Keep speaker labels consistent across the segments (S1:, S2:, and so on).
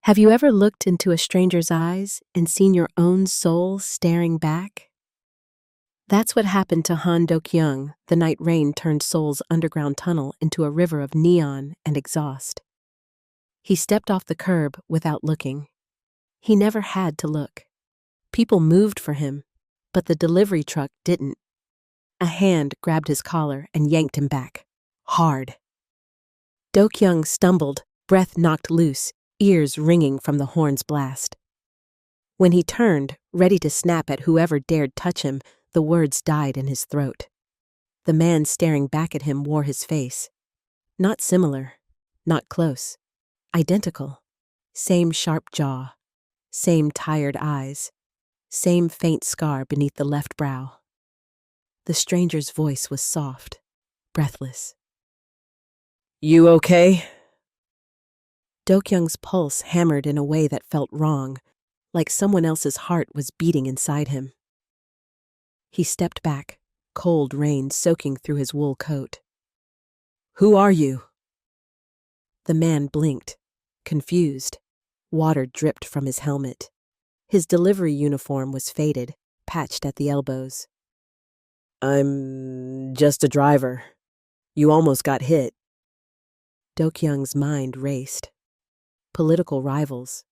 S1: Have you ever looked into a stranger's eyes and seen your own soul staring back? That's what happened to Han Dok-young the night rain turned Seoul's underground tunnel into a river of neon and exhaust. He stepped off the curb without looking. He never had to look. People moved for him, but the delivery truck didn't. A hand grabbed his collar and yanked him back. Hard. Dok-young stumbled, breath knocked loose, ears ringing from the horn's blast. When he turned, ready to snap at whoever dared touch him, the words died in his throat. The man staring back at him wore his face. Not similar, not close. Identical. Same sharp jaw. Same tired eyes. Same faint scar beneath the left brow. The stranger's voice was soft, breathless.
S2: "You okay?"
S1: Dok-young's pulse hammered in a way that felt wrong, like someone else's heart was beating inside him. He stepped back, cold rain soaking through his wool coat.
S2: "Who are you?"
S1: The man blinked, confused. Water dripped from his helmet. His delivery uniform was faded, patched at the elbows.
S2: "I'm just a driver. You almost got hit."
S1: Dok-young's mind raced. Political rivals,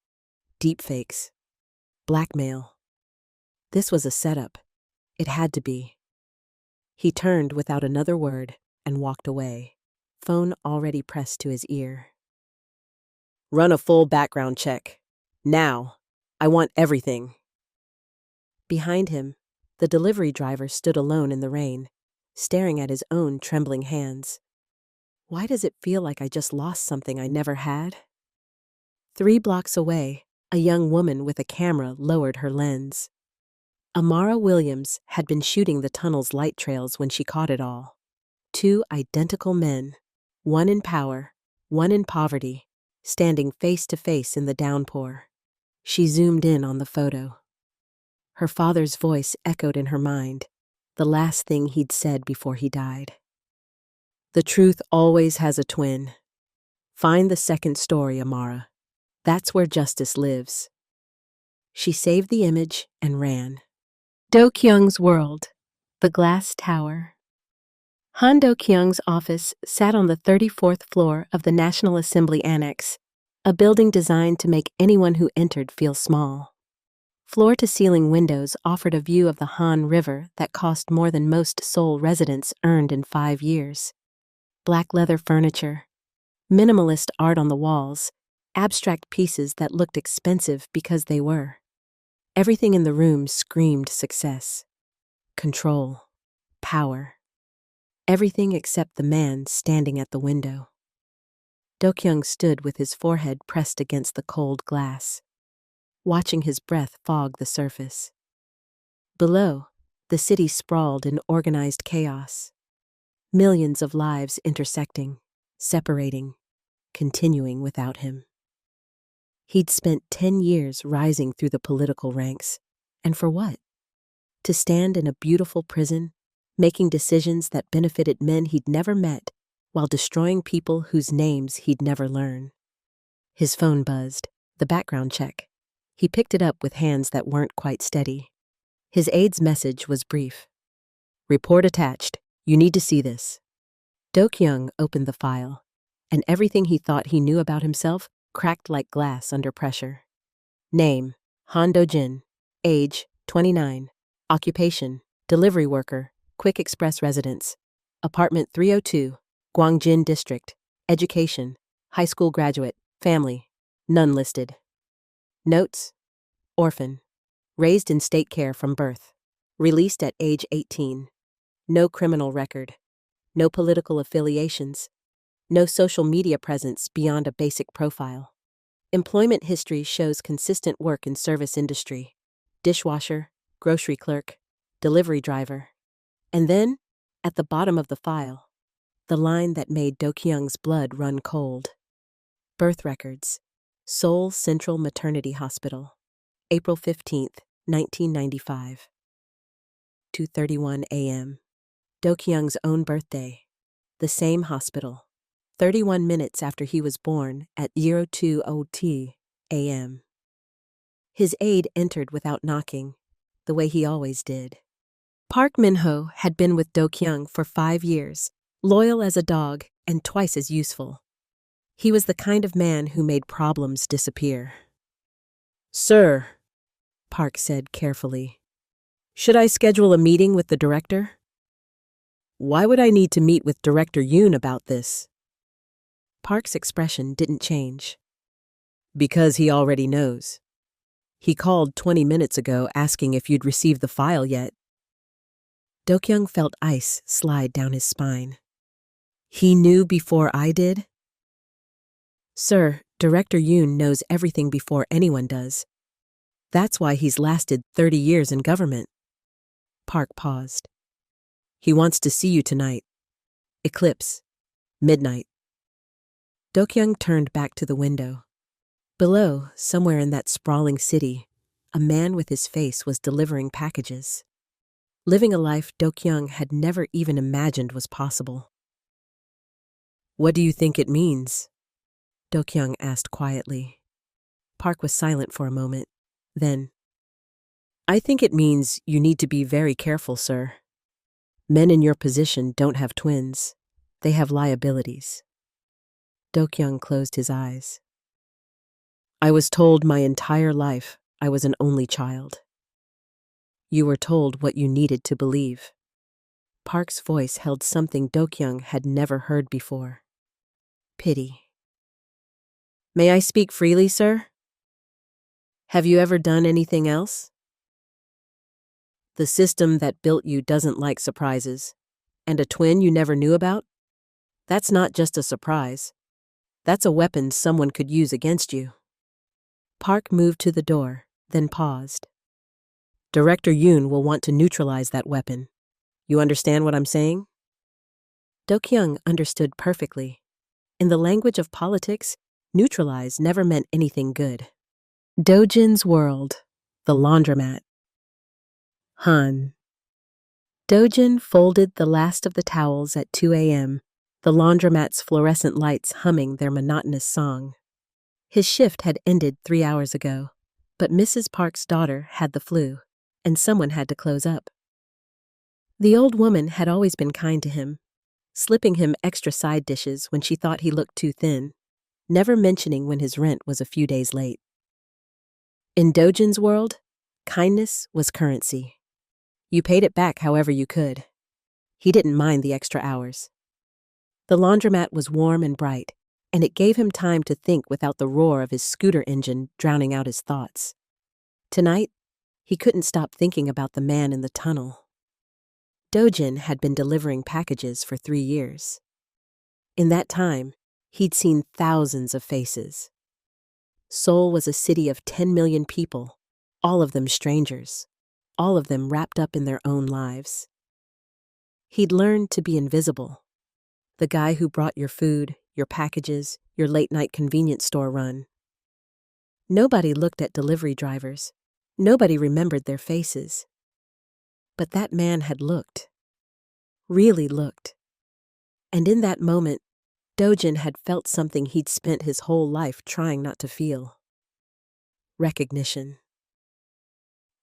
S1: deepfakes, blackmail. This was a setup. It had to be. He turned without another word and walked away, phone already pressed to his ear.
S2: "Run a full background check. Now. I want everything."
S1: Behind him, the delivery driver stood alone in the rain, staring at his own trembling hands. Why does it feel like I just lost something I never had? 3 blocks away, a young woman with a camera lowered her lens. Amara Williams had been shooting the tunnel's light trails when she caught it all. 2 identical men, one in power, one in poverty, standing face to face in the downpour. She zoomed in on the photo. Her father's voice echoed in her mind, the last thing he'd said before he died. "The truth always has a twin. Find the second story, Amara. That's where justice lives." She saved the image and ran. Dok-young's world, the glass tower. Han Dok-young's office sat on the 34th floor of the National Assembly Annex, a building designed to make anyone who entered feel small. Floor-to-ceiling windows offered a view of the Han River that cost more than most Seoul residents earned in 5 years. Black leather furniture, minimalist art on the walls, abstract pieces that looked expensive because they were. Everything in the room screamed success, control, power. Everything except the man standing at the window. Dok-young stood with his forehead pressed against the cold glass, watching his breath fog the surface. Below, the city sprawled in organized chaos. Millions of lives intersecting, separating, continuing without him. He'd spent 10 years rising through the political ranks. And for what? To stand in a beautiful prison, making decisions that benefited men he'd never met, while destroying people whose names he'd never learn. His phone buzzed, the background check. He picked it up with hands that weren't quite steady. His aide's message was brief. "Report attached. You need to see this." Dok-young opened the file, and everything he thought he knew about himself cracked like glass under pressure. Name, Han Do-jin. Age, 29. Occupation, delivery worker, quick express residence. Apartment 302, Gwangjin District. Education, high school graduate. Family, none listed. Notes, orphan. Raised in state care from birth. Released at age 18. No criminal record. No political affiliations. No social media presence beyond a basic profile. Employment history shows consistent work in service industry. Dishwasher, grocery clerk, delivery driver. And then, at the bottom of the file, the line that made Dok-young's blood run cold. Birth records. Seoul Central Maternity Hospital. April 15th, 1995. 2:31 a.m. Dok-young's own birthday. The same hospital. 31 minutes after he was born at 02:00 OT, a.m. His aide entered without knocking, the way he always did. Park Min-ho had been with Do-kyung for 5 years, loyal as a dog and twice as useful. He was the kind of man who made problems disappear.
S2: Sir,
S1: Park said carefully.
S2: should I schedule a meeting with the director? Why would I need to meet with Director Yoon about this?
S1: Park's expression didn't change.
S2: Because he already knows. He called 20 minutes ago asking if you'd received the file yet.
S1: Do-kyung felt ice slide down his spine.
S2: He knew before I did?
S1: Sir, Director Yoon knows everything before anyone does. That's why he's lasted 30 years in government. Park paused.
S2: He wants to see you tonight. Eclipse. Midnight.
S1: Do-kyung turned back to the window. Below, somewhere in that sprawling city, a man with his face was delivering packages. Living a life Do-kyung had never even imagined was possible.
S2: What do you think it means?
S1: Do-kyung asked quietly. Park was silent for a moment. Then,
S2: I think it means you need to be very careful, sir. Men in your position don't have twins. They have liabilities.
S1: Do-kyung closed his eyes.
S2: I was told my entire life I was an only child.
S1: You were told what you needed to believe. Park's voice held something Do-kyung had never heard before. Pity.
S2: May I speak freely, sir? Have you ever done anything else? The system that built you doesn't like surprises. And a twin you never knew about? That's not just a surprise. That's a weapon someone could use against you.
S1: Park moved to the door, then paused.
S2: Director Yoon will want to neutralize that weapon. You understand what I'm saying?
S1: Do-kyung understood perfectly. In the language of politics, neutralize never meant anything good. Dojin's world, the laundromat.
S2: Han.
S1: Dojin folded the last of the towels at 2 a.m., the laundromat's fluorescent lights humming their monotonous song. His shift had ended 3 hours ago, but Mrs. Park's daughter had the flu, and someone had to close up. The old woman had always been kind to him, slipping him extra side dishes when she thought he looked too thin, never mentioning when his rent was a few days late. In Dojin's world, kindness was currency. You paid it back however you could. He didn't mind the extra hours. The laundromat was warm and bright, and it gave him time to think without the roar of his scooter engine drowning out his thoughts. Tonight, he couldn't stop thinking about the man in the tunnel. Dojin had been delivering packages for 3 years. In that time, he'd seen thousands of faces. Seoul was a city of 10 million people, all of them strangers, all of them wrapped up in their own lives. He'd learned to be invisible. The guy who brought your food, your packages, your late-night convenience store run. Nobody looked at delivery drivers. Nobody remembered their faces. But that man had looked. Really looked. And in that moment, Dojin had felt something he'd spent his whole life trying not to feel. Recognition.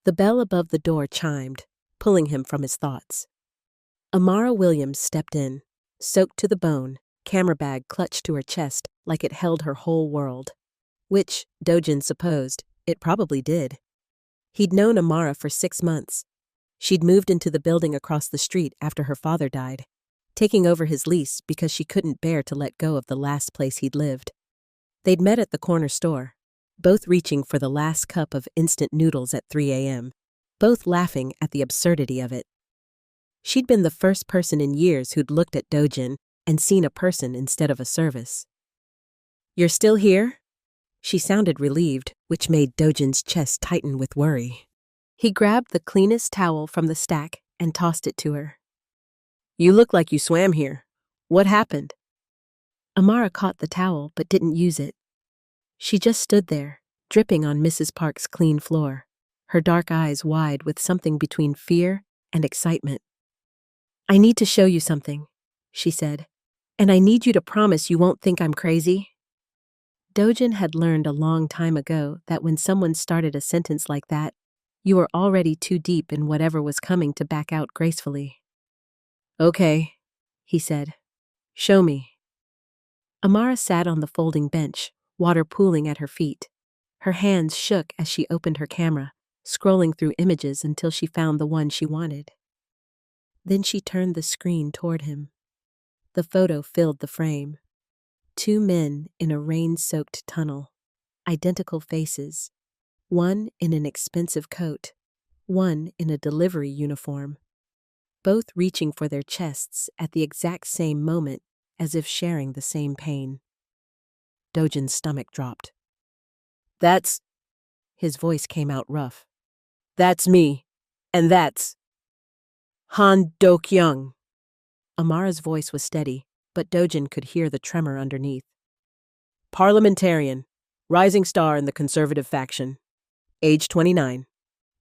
S1: The bell above the door chimed, pulling him from his thoughts. Amara Williams stepped in, soaked to the bone, camera bag clutched to her chest like it held her whole world. Which, Dojin supposed, it probably did. He'd known Amara for 6 months. She'd moved into the building across the street after her father died, taking over his lease because she couldn't bear to let go of the last place he'd lived. They'd met at the corner store, both reaching for the last cup of instant noodles at 3 a.m., both laughing at the absurdity of it. She'd been the first person in years who'd looked at Dojin and seen a person instead of a service. "You're still here?" She sounded relieved, which made Dojin's chest tighten with worry. He grabbed the cleanest towel from the stack and tossed it to her.
S2: "You look like you swam here. What happened?"
S1: Amara caught the towel but didn't use it. She just stood there, dripping on Mrs. Park's clean floor, her dark eyes wide with something between fear and excitement. "I need to show you something," she said, "and I need you to promise you won't think I'm crazy." Dojin had learned a long time ago that when someone started a sentence like that, you were already too deep in whatever was coming to back out gracefully.
S2: Okay,
S1: He said.
S2: show me.
S1: Amara sat on the folding bench, water pooling at her feet. Her hands shook as she opened her camera, scrolling through images until she found the one she wanted. Then she turned the screen toward him. The photo filled the frame. 2 men in a rain-soaked tunnel, identical faces, one in an expensive coat, one in a delivery uniform, both reaching for their chests at the exact same moment as if sharing the same pain. Dojin's stomach dropped.
S2: That's...
S1: His voice came out rough.
S2: That's me. And that's... Han Do-kyung.
S1: Amara's voice was steady, but Dojin could hear the tremor underneath.
S2: Parliamentarian. Rising star in the conservative faction. Age 29.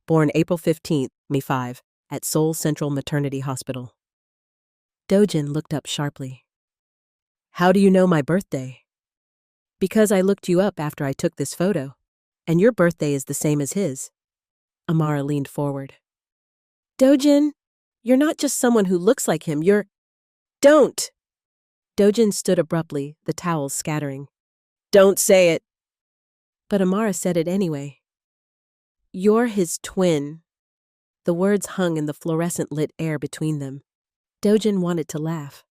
S2: Born April 15th, Me 5, at Seoul Central Maternity Hospital.
S1: Dojin looked up sharply.
S2: How do you know my birthday?
S1: Because I looked you up after I took this photo, and your birthday is the same as his. Amara leaned forward. Dojin, you're not just someone who looks like him, you're...
S2: Don't!
S1: Dojin stood abruptly, the towels scattering.
S2: Don't say it.
S1: But Amara said it anyway. You're his twin. The words hung in the fluorescent-lit air between them. Dojin wanted to laugh.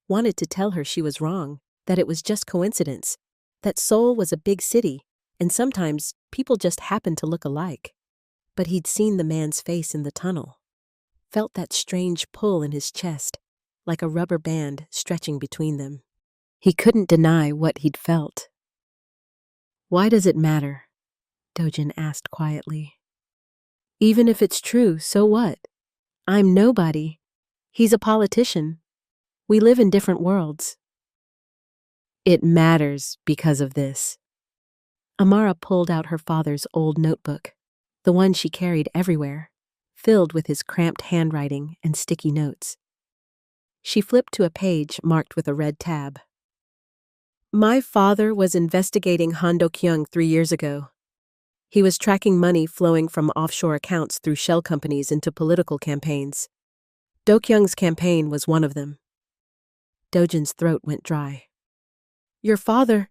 S1: Wanted to tell her she was wrong, that it was just coincidence, that Seoul was a big city, and sometimes people just happened to look alike. But he'd seen the man's face in the tunnel. Felt that strange pull in his chest, like a rubber band stretching between them. He couldn't deny what he'd felt. Why does it matter? Dojin asked quietly. Even if it's true, so what? I'm nobody. He's a politician. We live in different worlds. It matters because of this. Amara pulled out her father's old notebook, the one she carried everywhere, filled with his cramped handwriting and sticky notes. She flipped to a page marked with a red tab. My father was investigating Han Do-kyung 3 years ago. He was tracking money flowing from offshore accounts through shell companies into political campaigns. Do-kyung's campaign was one of them. Dojin's throat went dry. Your father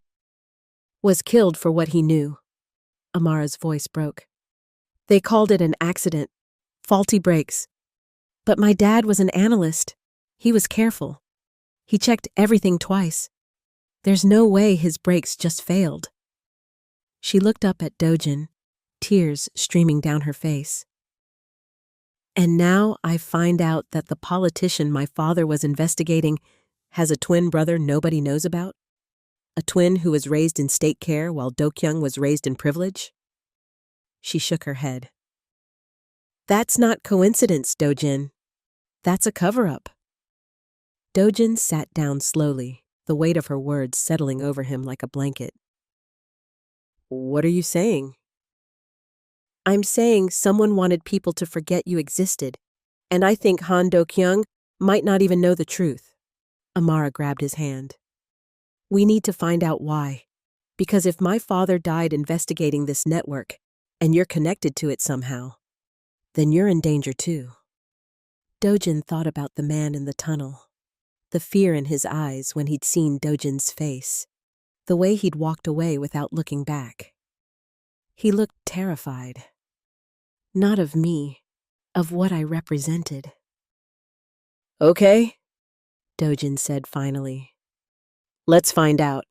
S1: was killed for what he knew. Amara's voice broke. They called it an accident, faulty brakes. But my dad was an analyst. He was careful. He checked everything twice. There's no way his brakes just failed. She looked up at Dojin, tears streaming down her face. And now I find out that the politician my father was investigating has a twin brother nobody knows about? A twin who was raised in state care while Do-kyung was raised in privilege? She shook her head. That's not coincidence, Dojin. That's a cover-up. Dojin sat down slowly, the weight of her words settling over him like a blanket.
S2: What are you saying?
S1: I'm saying someone wanted people to forget you existed, and I think Han Do-kyung might not even know the truth. Amara grabbed his hand. We need to find out why. Because if my father died investigating this network, and you're connected to it somehow, then you're in danger too. Dojin thought about the man in the tunnel. The fear in his eyes when he'd seen Dojin's face. The way he'd walked away without looking back. He looked terrified. Not of me, of what I represented.
S2: Okay,
S1: Dojin said finally.
S2: let's find out.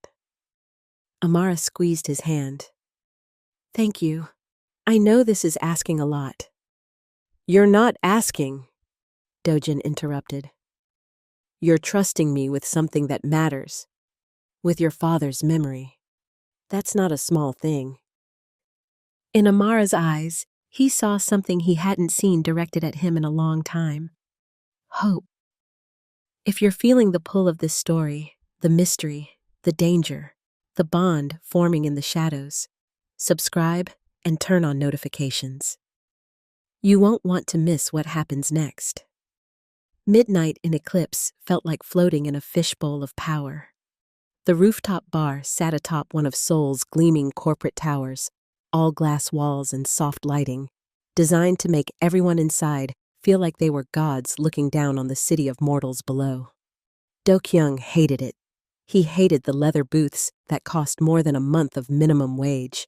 S1: Amara squeezed his hand. Thank you. I know this is asking a lot.
S2: You're not asking,
S1: Dojin interrupted.
S2: you're trusting me with something that matters.
S1: With your father's memory. That's not a small thing. In Amara's eyes, he saw something he hadn't seen directed at him in a long time. Hope. If you're feeling the pull of this story, the mystery, the danger, the bond forming in the shadows, subscribe and turn on notifications. You won't want to miss what happens next. Midnight in Eclipse felt like floating in a fishbowl of power. The rooftop bar sat atop one of Seoul's gleaming corporate towers, all glass walls and soft lighting, designed to make everyone inside feel like they were gods looking down on the city of mortals below. Do-kyung hated it. He hated the leather booths that cost more than a month of minimum wage.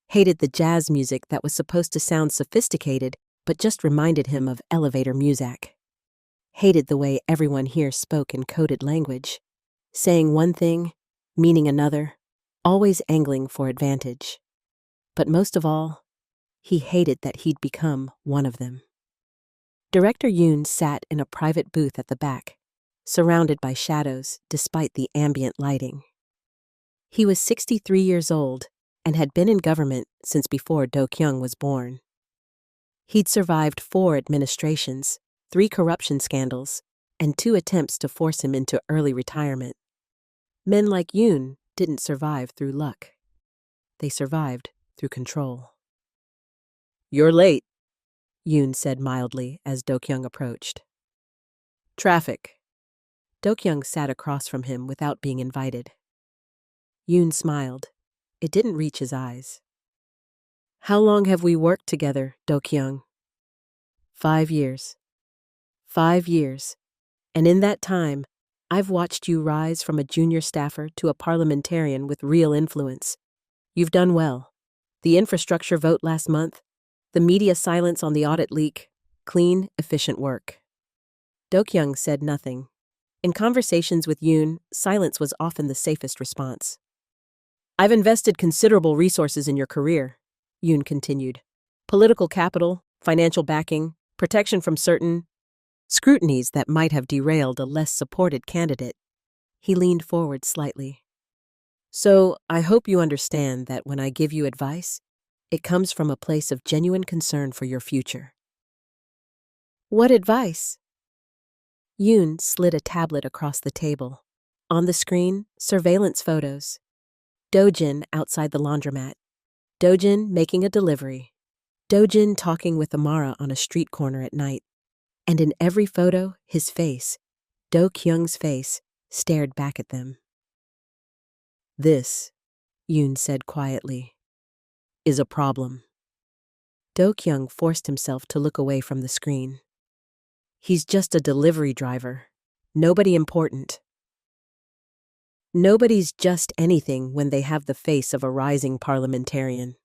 S1: Hated the jazz music that was supposed to sound sophisticated but just reminded him of elevator music. Hated the way everyone here spoke in coded language, saying one thing, meaning another, always angling for advantage. But most of all, he hated that he'd become one of them. Director Yoon sat in a private booth at the back, surrounded by shadows despite the ambient lighting. He was 63 years old and had been in government since before Do-kyung was born. He'd survived 4 administrations, 3 corruption scandals, and 2 attempts to force him into early retirement. Men like Yoon didn't survive through luck. They survived through control. "You're late," Yoon said mildly as Do-kyung approached. "Traffic." Do-kyung sat across from him without being invited. Yoon smiled. It didn't reach his eyes. "How long have we worked together, Do-kyung?" 5 years. 5 years. And in that time, I've watched you rise from a junior staffer to a parliamentarian with real influence. You've done well. The infrastructure vote last month, the media silence on the audit leak, clean, efficient work. Do-kyung said nothing. In conversations with Yoon, silence was often the safest response. "I've invested considerable resources in your career," Yoon continued. "Political capital, financial backing, protection from certain scrutinies that might have derailed a less supported candidate." He leaned forward slightly. "So I hope you understand that when I give you advice, it comes from a place of genuine concern for your future." "What advice?" Yoon slid a tablet across the table. On the screen, surveillance photos. Dojin outside the laundromat. Dojin making a delivery. Dojin talking with Amara on a street corner at night. And in every photo, his face, Do-kyung's face, stared back at them. "This," Yoon said quietly, "is a problem." Do-kyung forced himself to look away from the screen. "He's just a delivery driver. Nobody important." Nobody's just anything when they have the face of a rising parliamentarian.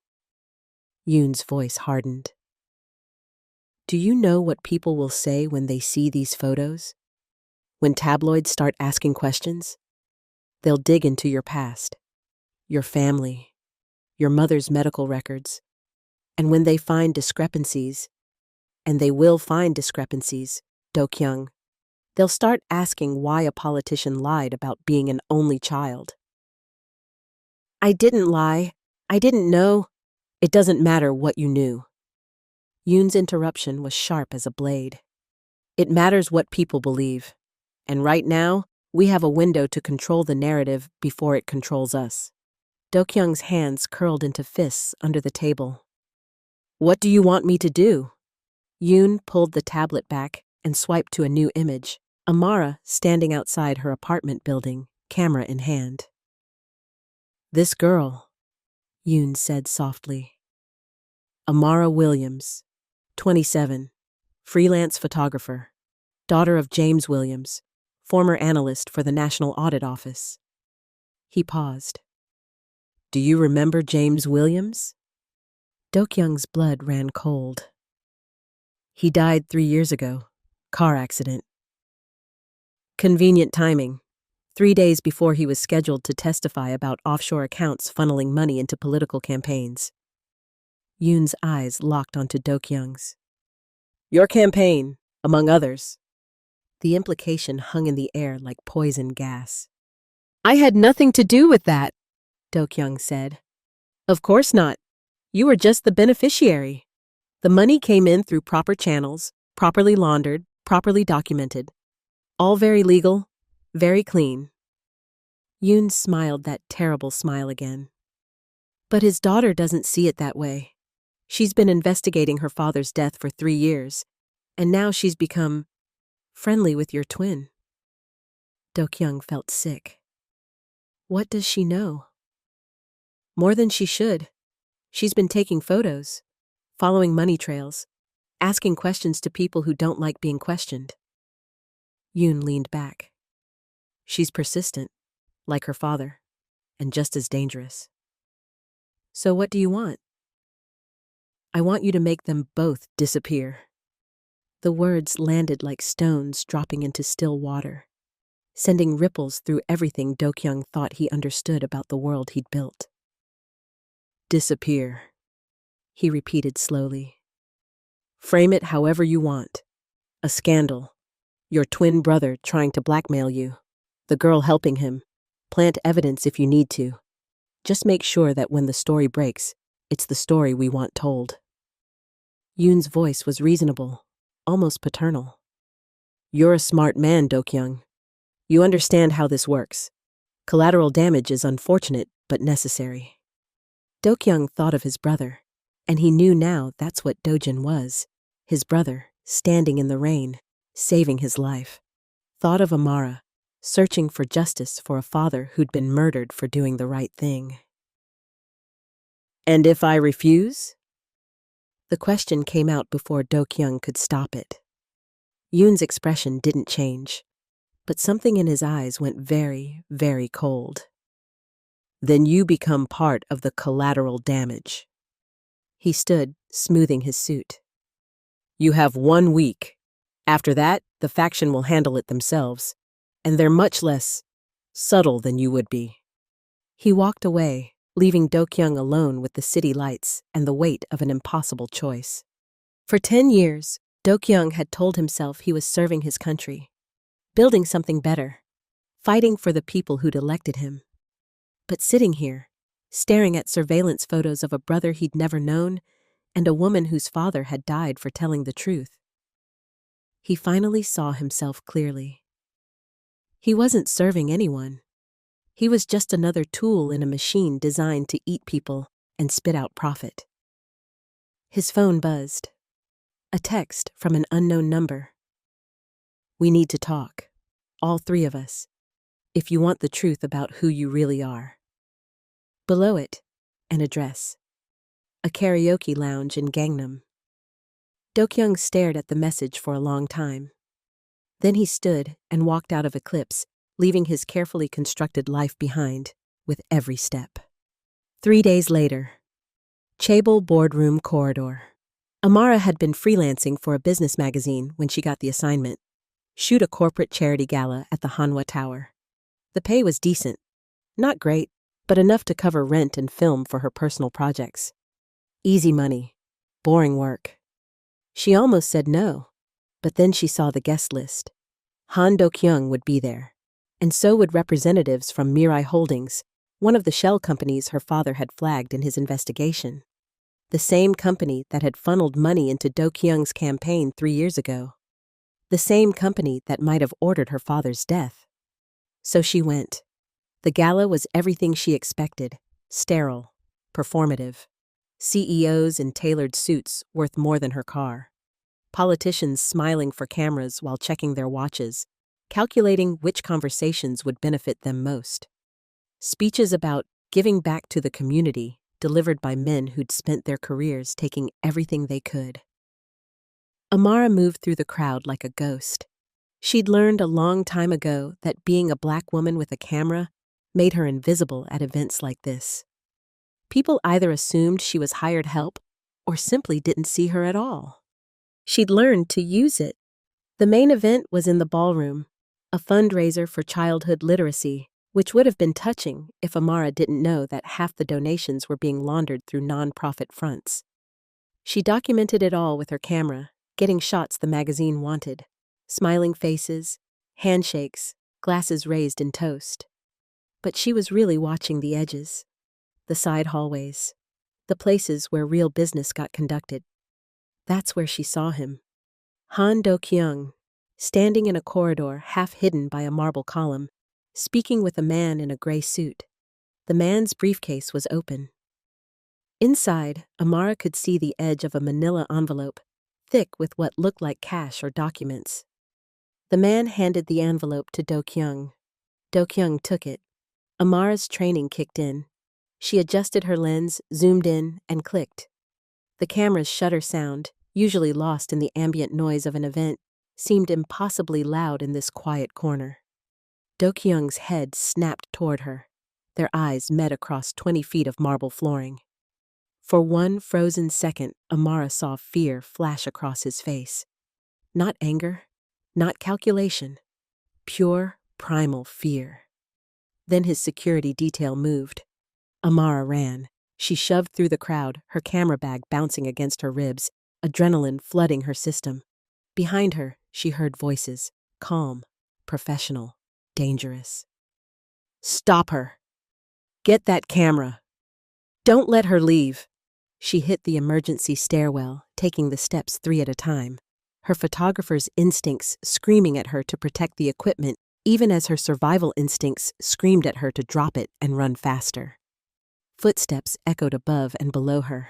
S1: Yoon's voice hardened. "Do you know what people will say when they see these photos? When tabloids start asking questions? They'll dig into your past, your family, your mother's medical records, and when they find discrepancies, and they will find discrepancies, Do-kyung, they'll start asking why a politician lied about being an only child." "I didn't lie. I didn't know." "It doesn't matter what you knew." Yoon's interruption was sharp as a blade. "It matters what people believe. And right now, we have a window to control the narrative before it controls us." Do-kyung's hands curled into fists under the table. "What do you want me to do?" Yoon pulled the tablet back and swiped to a new image, Amara standing outside her apartment building, camera in hand. "This girl," Yoon said softly. "Amara Williams, 27, freelance photographer, daughter of James Williams, former analyst for the National Audit Office." He paused. "Do you remember James Williams?" Do-kyung's blood ran cold. "He died 3 years ago. Car accident." "Convenient timing. 3 days before he was scheduled to testify about offshore accounts funneling money into political campaigns." Yoon's eyes locked onto Do-kyung's. "Your campaign, among others." The implication hung in the air like poison gas. "I had nothing to do with that," Do-kyung said. "Of course not. You were just the beneficiary. The money came in through proper channels, properly laundered, properly documented. All very legal, very clean." Yoon smiled that terrible smile again. "But his daughter doesn't see it that way. She's been investigating her father's death for 3 years, and now she's become friendly with your twin." Do-kyung felt sick. What does she know? More than she should. She's been taking photos, following money trails, asking questions to people who don't like being questioned. Yoon leaned back. She's persistent, like her father, and just as dangerous. So what do you want? I want you to make them both disappear. The words landed like stones dropping into still water, sending ripples through everything Do-kyung thought he understood about the world he'd built. Disappear, he repeated slowly. Frame it however you want. A scandal. Your twin brother trying to blackmail you. The girl helping him. Plant evidence if you need to. Just make sure that when the story breaks, it's the story we want told. Yoon's voice was reasonable, almost paternal. You're a smart man, Do-kyung. You understand how this works. Collateral damage is unfortunate, but necessary. Do-kyung thought of his brother, and he knew now that's what Dojin was, his brother, standing in the rain, saving his life. Thought of Amara, searching for justice for a father who'd been murdered for doing the right thing. And if I refuse? The question came out before Do-kyung could stop it. Yoon's expression didn't change, but something in his eyes went very, very cold. Then you become part of the collateral damage. He stood, smoothing his suit. You have 1 week. After that, the faction will handle it themselves, and they're much less subtle than you would be. He walked away, leaving Do-kyung alone with the city lights and the weight of an impossible choice. For 10 years, Do-kyung had told himself he was serving his country, building something better, fighting for the people who'd elected him. But sitting here, staring at surveillance photos of a brother he'd never known and a woman whose father had died for telling the truth, he finally saw himself clearly. He wasn't serving anyone. He was just another tool in a machine designed to eat people and spit out profit. His phone buzzed. A text from an unknown number. We need to talk, all 3 of us, if you want the truth about who you really are. Below it, an address. A karaoke lounge in Gangnam. Do-kyung stared at the message for a long time. Then he stood and walked out of Eclipse, leaving his carefully constructed life behind, with every step. 3 days later. Chaebol boardroom corridor. Amara had been freelancing for a business magazine when she got the assignment. Shoot a corporate charity gala at the Hanwha Tower. The pay was decent. Not great, but enough to cover rent and film for her personal projects. Easy money. Boring work. She almost said no, but then she saw the guest list. Han Do-kyung would be there, and so would representatives from Mirai Holdings, one of the shell companies her father had flagged in his investigation. The same company that had funneled money into Do-kyung's campaign 3 years ago. The same company that might have ordered her father's death. So she went. The gala was everything she expected, sterile, performative. CEOs in tailored suits worth more than her car. Politicians smiling for cameras while checking their watches, calculating which conversations would benefit them most. Speeches about giving back to the community delivered by men who'd spent their careers taking everything they could. Amara moved through the crowd like a ghost. She'd learned a long time ago that being a black woman with a camera made her invisible at events like this. People either assumed she was hired help or simply didn't see her at all. She'd learned to use it. The main event was in the ballroom, a fundraiser for childhood literacy, which would have been touching if Amara didn't know that half the donations were being laundered through non-profit fronts. She documented it all with her camera, getting shots the magazine wanted. Smiling faces, handshakes, glasses raised in toast. But she was really watching the edges. The side hallways, the places where real business got conducted. That's where she saw him. Han Do-kyung, standing in a corridor half hidden by a marble column, speaking with a man in a gray suit. The man's briefcase was open. Inside, Amara could see the edge of a manila envelope, thick with what looked like cash or documents. The man handed the envelope to Do-kyung. Do-kyung took it. Amara's training kicked in. She adjusted her lens, zoomed in, and clicked. The camera's shutter sound, usually lost in the ambient noise of an event, seemed impossibly loud in this quiet corner. Do-kyung's head snapped toward her. Their eyes met across 20 feet of marble flooring. For one frozen second, Amara saw fear flash across his face. Not anger, not calculation. Pure, primal fear. Then his security detail moved. Amara ran. She shoved through the crowd, her camera bag bouncing against her ribs, adrenaline flooding her system. Behind her, she heard voices, calm, professional, dangerous. Stop her. Get that camera. Don't let her leave. She hit the emergency stairwell, taking the steps 3 at a time. Her photographer's instincts screaming at her to protect the equipment, even as her survival instincts screamed at her to drop it and run faster. Footsteps echoed above and below her.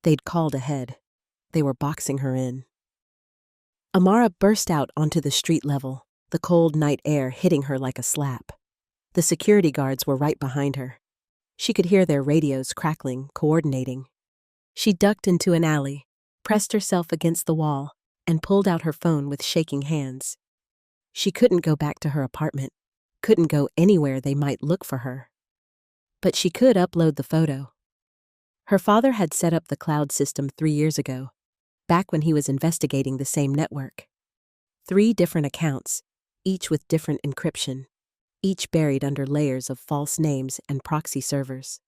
S1: They'd called ahead. They were boxing her in. Amara burst out onto the street level, the cold night air hitting her like a slap. The security guards were right behind her. She could hear their radios crackling, coordinating. She ducked into an alley, pressed herself against the wall, and pulled out her phone with shaking hands. She couldn't go back to her apartment, couldn't go anywhere they might look for her. But she could upload the photo. Her father had set up the cloud system 3 years ago, back when he was investigating the same network. 3 different accounts, each with different encryption, each buried under layers of false names and proxy servers.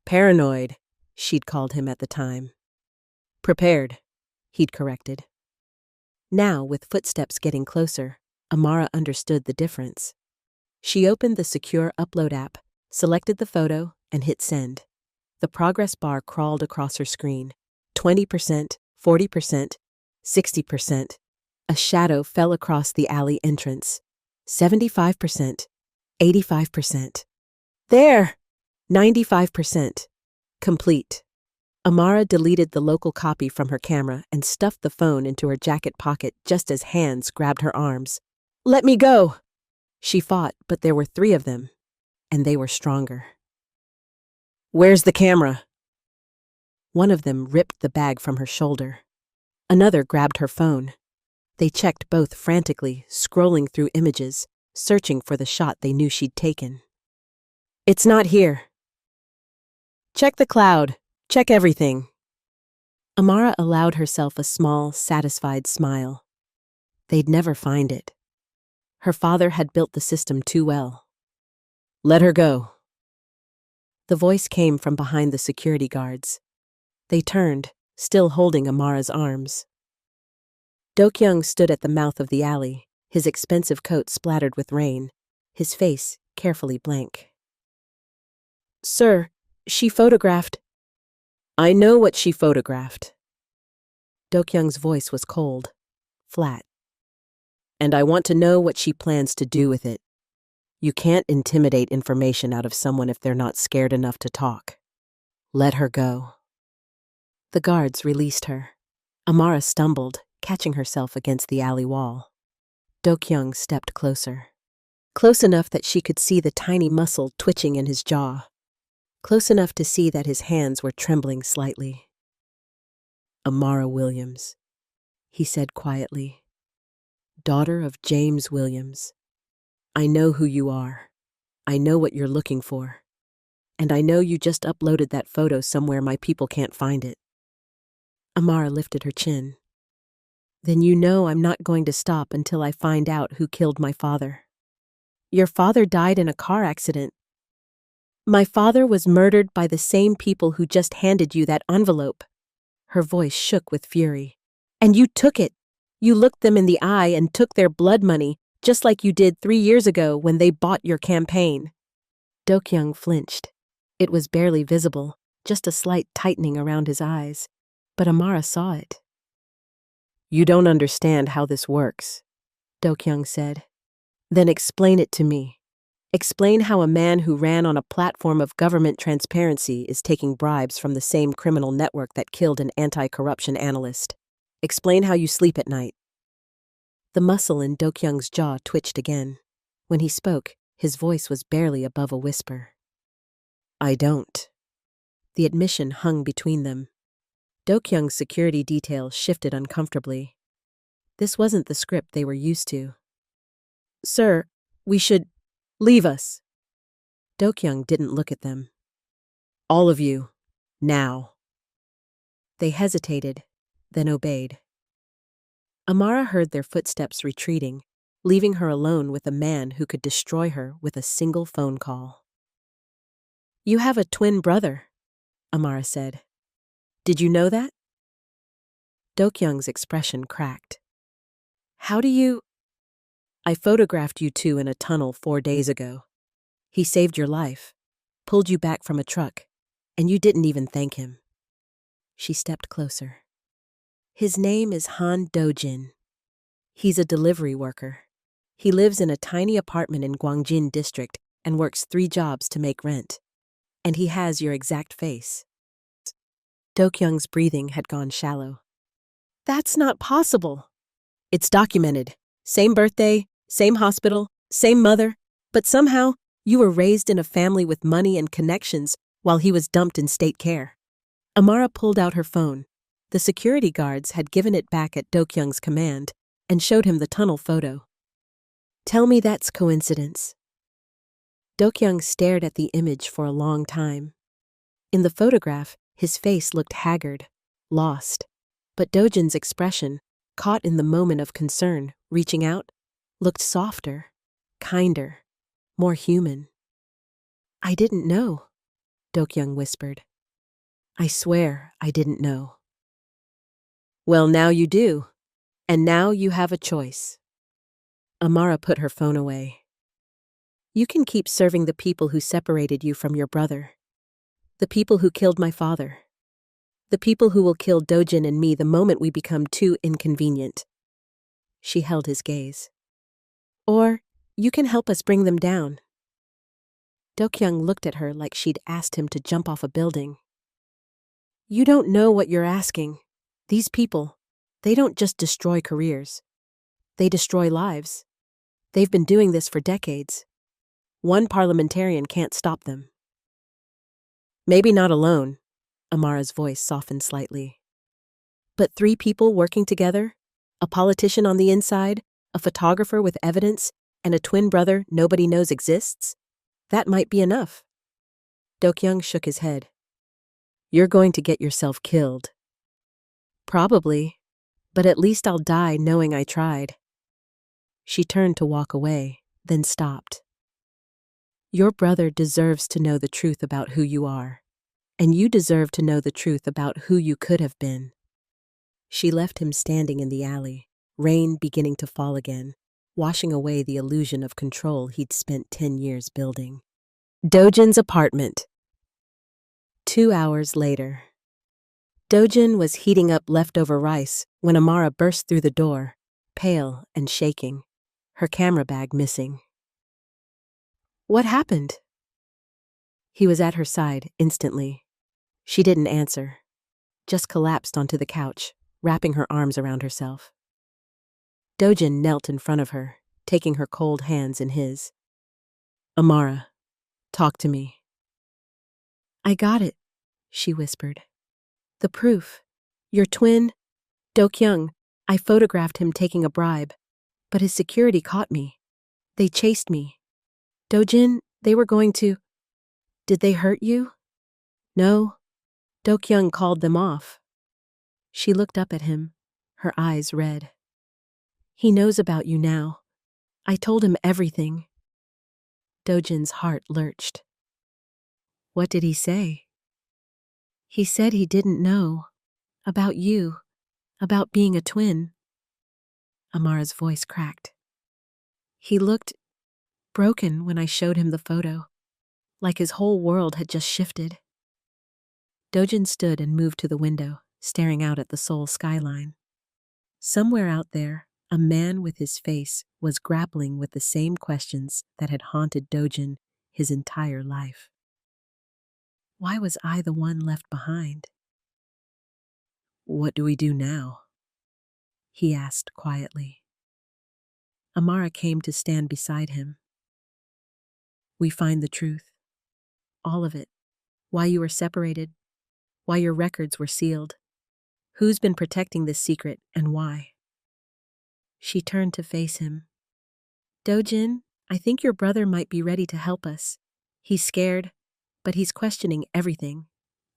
S1: Paranoid, she'd called him at the time. Prepared, he'd corrected. Now, with footsteps getting closer, Amara understood the difference. She opened the secure upload app, selected the photo, and hit send. The progress bar crawled across her screen. 20%, 40%, 60%. A shadow fell across the alley entrance. 75%, 85%. There! 95%. Complete. Amara deleted the local copy from her camera and stuffed the phone into her jacket pocket just as hands grabbed her arms. Let me go! She fought, but there were 3 of them, and they were stronger. Where's the camera? One of them ripped the bag from her shoulder. Another grabbed her phone. They checked both frantically, scrolling through images, searching for the shot they knew she'd taken. It's not here. Check the cloud. Check everything. Amara allowed herself a small, satisfied smile. They'd never find it. Her father had built the system too well. Let her go. The voice came from behind the security guards. They turned, still holding Amara's arms. Do-kyung stood at the mouth of the alley, his expensive coat splattered with rain, his face carefully blank. Sir, she photographed. I know what she photographed. Do-kyung's voice was cold, flat. And I want to know what she plans to do with it. You can't intimidate information out of someone if they're not scared enough to talk. Let her go. The guards released her. Amara stumbled, catching herself against the alley wall. Do-kyung stepped closer. Close enough that she could see the tiny muscle twitching in his jaw. Close enough to see that his hands were trembling slightly. Amara Williams, he said quietly. Daughter of James Williams. I know who you are. I know what you're looking for. And I know you just uploaded that photo somewhere my people can't find it. Amara lifted her chin. Then you know I'm not going to stop until I find out who killed my father. Your father died in a car accident. My father was murdered by the same people who just handed you that envelope. Her voice shook with fury. And you took it. You looked them in the eye and took their blood money, just like you did 3 years ago when they bought your campaign. Do-kyung flinched. It was barely visible, just a slight tightening around his eyes. But Amara saw it. You don't understand how this works, Do-kyung said. Then explain it to me. Explain how a man who ran on a platform of government transparency is taking bribes from the same criminal network that killed an anti-corruption analyst. Explain how you sleep at night. The muscle in Do-kyung's jaw twitched again. When he spoke, His voice was barely above a whisper. I don't. The admission hung between them. Do-kyung's security detail shifted uncomfortably. This wasn't the script they were used to. Sir, we should leave us. Do-kyung didn't look at them. All of you, now. They hesitated, then obeyed. Amara heard their footsteps retreating, leaving her alone with a man who could destroy her with a single phone call. You have a twin brother, Amara said. Did you know that? Do-kyung's expression cracked. How do you... I photographed you two in a tunnel 4 days ago. He saved your life, pulled you back from a truck, and you didn't even thank him. She stepped closer. His name is Han Do-jin. He's a delivery worker. He lives in a tiny apartment in Gwangjin district and works 3 jobs to make rent. And he has your exact face. Do-kyung's breathing had gone shallow. That's not possible. It's documented. Same birthday, same hospital, same mother, but somehow you were raised in a family with money and connections while he was dumped in state care. Amara pulled out her phone. The security guards had given it back at Do-kyung's command and showed him the tunnel photo. Tell me that's coincidence. Do-kyung stared at the image for a long time. In the photograph, his face looked haggard, lost, but Do-jin's expression, caught in the moment of concern, reaching out, looked softer, kinder, more human. I didn't know, Do-kyung whispered. I swear I didn't know. Well, now you do, and now you have a choice. Amara put her phone away. You can keep serving the people who separated you from your brother, the people who killed my father, the people who will kill Do-jin and me the moment we become too inconvenient. She held his gaze. Or you can help us bring them down. Do-kyung looked at her like she'd asked him to jump off a building. You don't know what you're asking. These people, they don't just destroy careers. They destroy lives. They've been doing this for decades. One parliamentarian can't stop them. Maybe not alone, Amara's voice softened slightly. But 3 people working together, a politician on the inside, a photographer with evidence, and a twin brother nobody knows exists, that might be enough. Do-kyung shook his head. You're going to get yourself killed. Probably, but at least I'll die knowing I tried. She turned to walk away, then stopped. Your brother deserves to know the truth about who you are, and you deserve to know the truth about who you could have been. She left him standing in the alley, rain beginning to fall again, washing away the illusion of control he'd spent 10 years building. Do-jin's apartment. 2 hours later. Do-jin was heating up leftover rice when Amara burst through the door, pale and shaking, her camera bag missing. What happened? He was at her side instantly. She didn't answer, just collapsed onto the couch, wrapping her arms around herself. Do-jin knelt in front of her, taking her cold hands in his. Amara, talk to me. I got it, she whispered. The proof. Your twin, Do-kyung. I photographed him taking a bribe, but his security caught me. They chased me. Do-jin, they were going to... Did they hurt you? No. Do-kyung called them off. She looked up at him, her eyes red. He knows about you now. I told him everything. Do-jin's heart lurched. What did he say? He said he didn't know. About you. About being a twin. Amara's voice cracked. He looked broken when I showed him the photo, like his whole world had just shifted. Do-jin stood and moved to the window, staring out at the Seoul skyline. Somewhere out there, a man with his face was grappling with the same questions that had haunted Do-jin his entire life. Why was I the one left behind? What do we do now? He asked quietly. Amara came to stand beside him. We find the truth. All of it. Why you were separated. Why your records were sealed. Who's been protecting this secret and why? She turned to face him. Dojin, I think your brother might be ready to help us. He's scared, but he's questioning everything.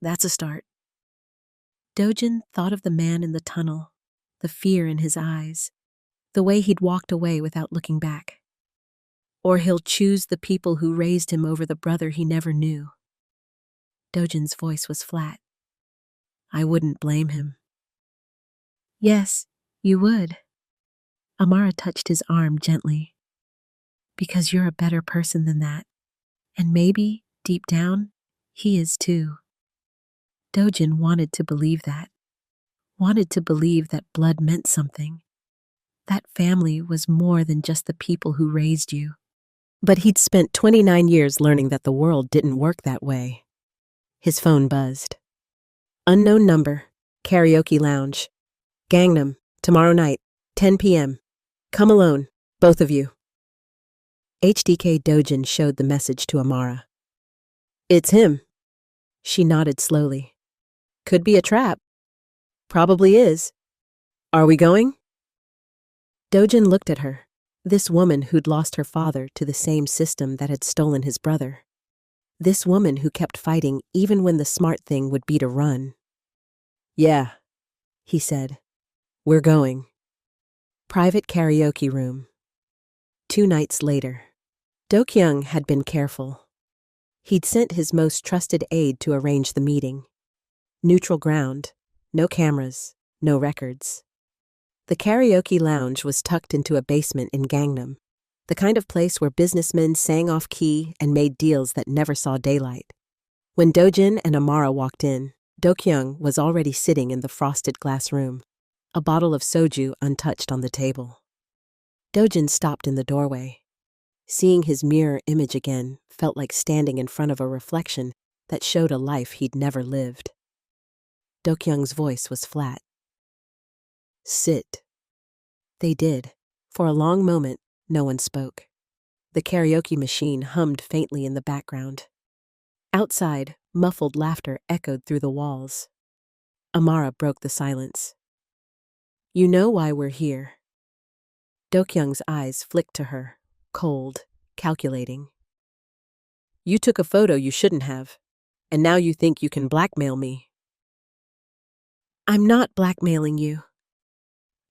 S1: That's a start. Dojin thought of the man in the tunnel, the fear in his eyes, the way he'd walked away without looking back. Or he'll choose the people who raised him over the brother he never knew. Dojin's voice was flat. I wouldn't blame him. Yes, you would. Amara touched his arm gently. Because you're a better person than that. And maybe, deep down, he is too. Dojin wanted to believe that. Wanted to believe that blood meant something. That family was more than just the people who raised you. But he'd spent 29 years learning that the world didn't work that way. His phone buzzed. Unknown number, karaoke lounge. Gangnam, tomorrow night, 10 p.m. Come alone, both of you. HDK Dojin showed the message to Amara. It's him. She nodded slowly. Could be a trap. Probably is. Are we going? Dojin looked at her, this woman who'd lost her father to the same system that had stolen his brother. This woman who kept fighting even when the smart thing would be to run. Yeah, he said. We're going. Private karaoke room. 2 nights later. Do-kyung had been careful. He'd sent his most trusted aide to arrange the meeting. Neutral ground, no cameras, no records. The karaoke lounge was tucked into a basement in Gangnam, the kind of place where businessmen sang off key and made deals that never saw daylight. When Dojin and Amara walked in, Do-kyung was already sitting in the frosted glass room, a bottle of soju untouched on the table. Dojin stopped in the doorway. Seeing his mirror image again felt like standing in front of a reflection that showed a life he'd never lived. Do-kyung's voice was flat. Sit. They did. For a long moment, no one spoke. The karaoke machine hummed faintly in the background. Outside, muffled laughter echoed through the walls. Amara broke the silence. You know why we're here. Do-kyung's eyes flicked to her, cold, calculating. You took a photo you shouldn't have, and now you think you can blackmail me. I'm not blackmailing you.